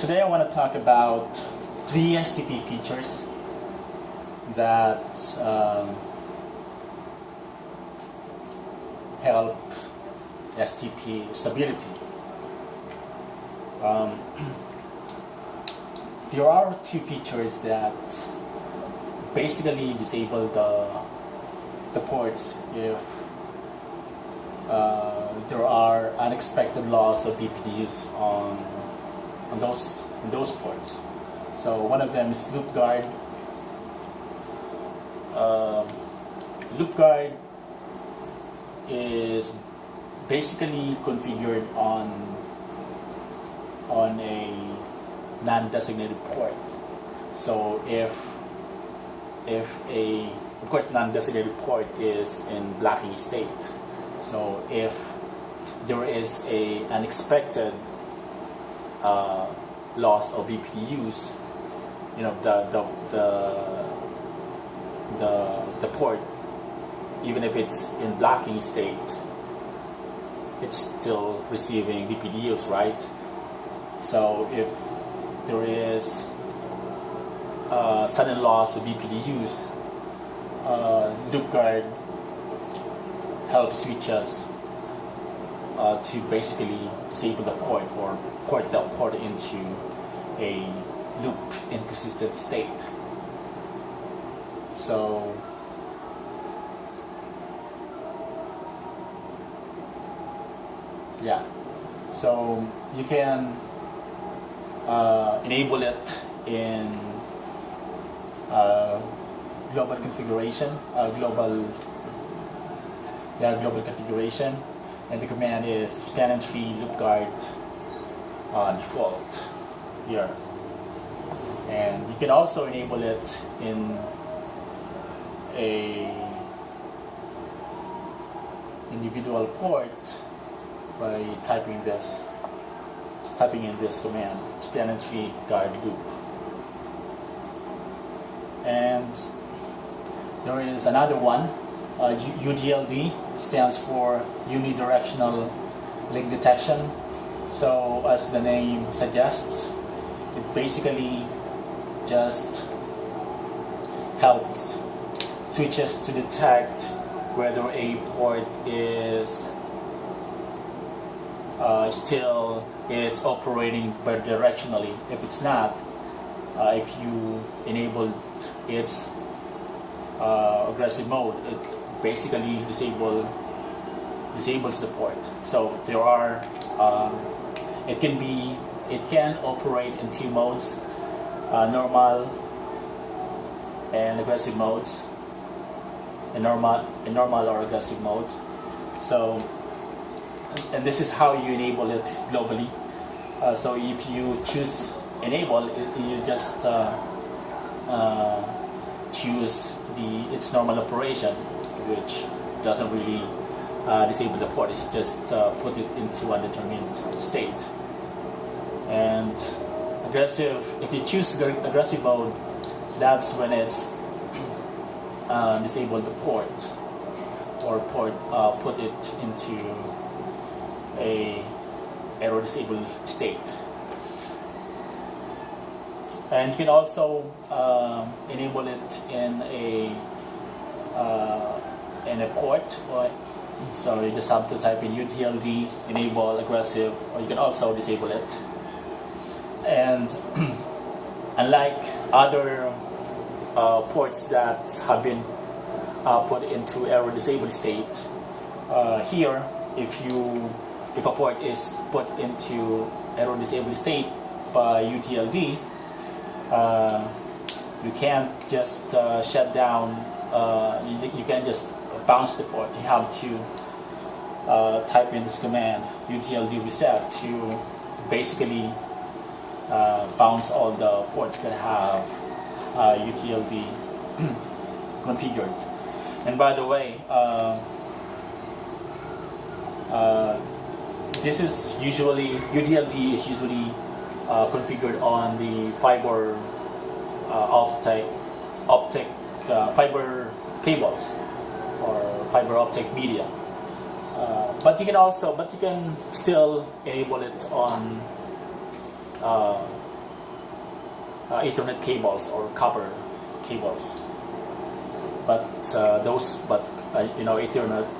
Today I want to talk about 3 STP features that help STP stability. There are 2 features that basically disable the ports if there are unexpected loss of BPDUs on those ports. So one of them is loop guard. Loop guard is basically configured on a non-designated port. So if a, of course, non-designated port is in blocking state. So if there is a unexpected loss of BPDUs, you know, the port, even if it's in blocking state, it's still receiving BPDUs, right? So if there is sudden loss of BPDUs, loop guard helps switch us to basically disable the port or port the port into a loop inconsistent state. So yeah, so you can enable it in global configuration, global configuration, and the command is ccnp loop guard default here. And you can also enable it in a individual port by typing in this command, ccnp guard loop. And there is another one, UDLD, stands for unidirectional link detection. So as the name suggests, it basically just helps switches to detect whether a port is still is operating bidirectionally. If it's not, if you enable its aggressive mode, it basically disables the port. So there are it can operate in 2 modes, normal and aggressive modes, in normal or aggressive mode. So, and this is how you enable it globally. So if you choose enable, you just choose its normal operation, which doesn't really disable the port. It's just put it into undetermined state. And aggressive, if you choose the aggressive mode, that's when it's disable the port or put it into a error disabled state. And you can also enable it in a port. So you just have to type in UDLD, enable aggressive, or you can also disable it. And unlike other ports that have been put into error disabled state, here, if a port is put into error disabled state by UDLD, you can't just shut down. You can't just bounce the port. You have to type in this command UDLD reset to basically bounce all the ports that have UDLD configured. And by the way, this is usually UDLD is usually configured on the fiber optic fiber cables or fiber optic media. But you can still enable it on Ethernet cables or copper cables. But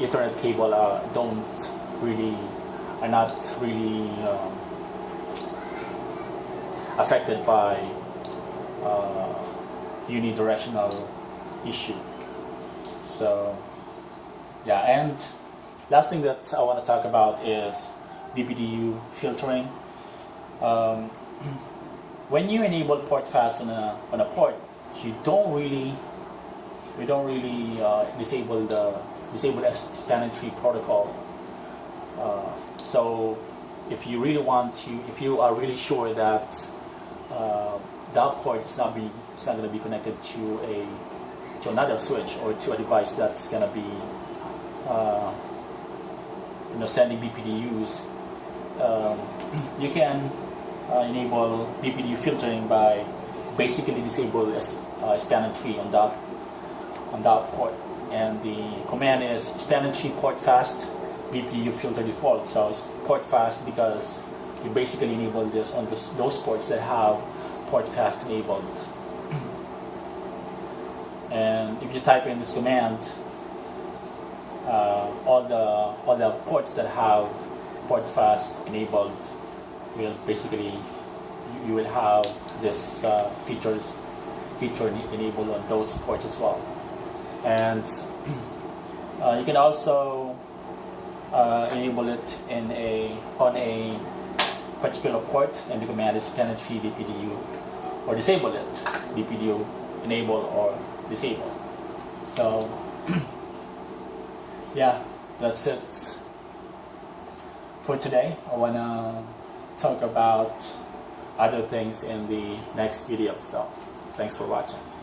Ethernet cable are not really affected by unidirectional issue. So yeah, and last thing that I want to talk about is BPDU filtering. When you enable port fast on a port, we don't really disable spanning tree protocol. So if you are really sure that that port is not going to be connected to another switch or to a device that's going to be sending BPDUs, you can enable BPDU filtering by basically disable spanning tree on that port, and the command is spanning tree port fast BPDU filter default. So it's port fast because you basically enable this on those ports that have port fast enabled. And if you type in this command, all the ports that have port fast enabled will basically, you will have this feature enabled on those ports as well. And you can also enable it on a particular port, and the command is spanning tree BPDU, or disable it, BPDU enable or disable. So yeah, that's it for today. I want to talk about other things in the next video. So thanks for watching.